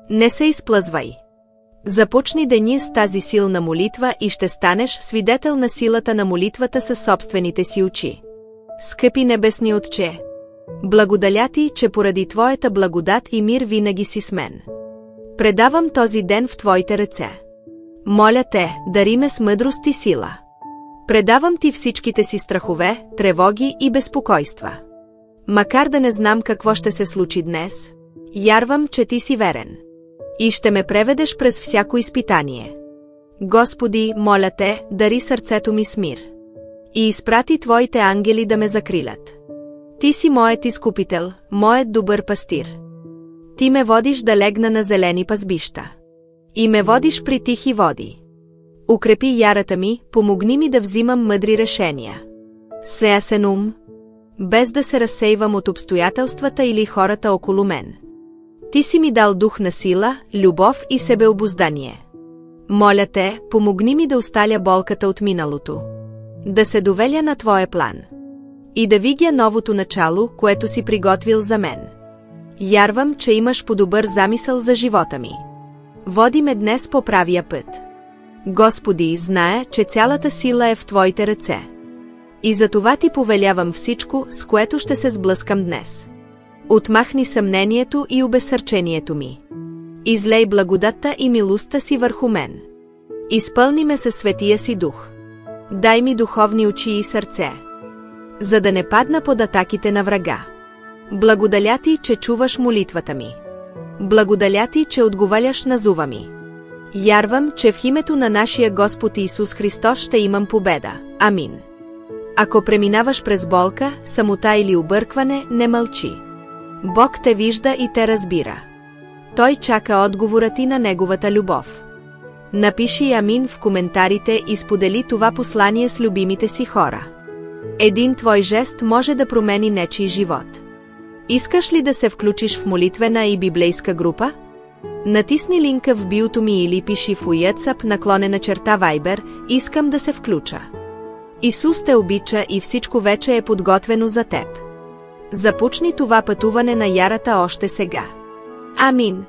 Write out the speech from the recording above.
Не се изплъзвай. Започни деня с тази силна молитва и ще станеш свидетел на силата на молитвата със собствените си очи. Скъпи небесни Отче, благодаря ти, че поради Твоята благодат и мир винаги си с мен. Предавам този ден в Твоите ръце. Моля те, дари ме с мъдрост и сила. Предавам ти всичките си страхове, тревоги и безпокойства. Макар да не знам какво ще се случи днес, вярвам, че ти си верен. И ще ме преведеш през всяко изпитание. Господи, моля те, дари сърцето ми с мир. И изпрати Твоите ангели да ме закрилят. Ти си моят изкупител, моят добър пастир. Ти ме водиш да легна на зелени пазбища. И ме водиш при тихи води. Укрепи ярата ми, помогни ми да взимам мъдри решения. С ясен ум, без да се разсейвам от обстоятелствата или хората около мен. Ти си ми дал дух на сила, любов и себеобуздание. Моля те, помогни ми да осталя болката от миналото. Да се довеля на Твоя план. И да видя новото начало, което си приготвил за мен. Вярвам, че имаш по-добър замисъл за живота ми. Води ме днес по правия път. Господи, знае, че цялата сила е в Твоите ръце. И за това ти повелявам всичко, с което ще се сблъскам днес. Отмахни съмнението и обезсърчението ми. Излей благодатта и милостта си върху мен. Изпълни ме със светия си дух. Дай ми духовни очи и сърце, за да не падна под атаките на врага. Благодаря ти, че чуваш молитвата ми. Благодаря ти, че отговаряш на зова ми. Вярвам, че в името на нашия Господ Исус Христос ще имам победа. Амин. Ако преминаваш през болка, самота или объркване, не мълчи. Бог те вижда и те разбира. Той чака отговора ти на Неговата любов. Напиши амин в коментарите и сподели това послание с любимите си хора. Един твой жест може да промени нечий живот. Искаш ли да се включиш в молитвена и библейска група? Натисни линка в биото ми или пиши в WhatsApp /Viber, искам да се включа. Исус те обича и всичко вече е подготвено за теб. Започни това пътуване на ярата още сега. Амин.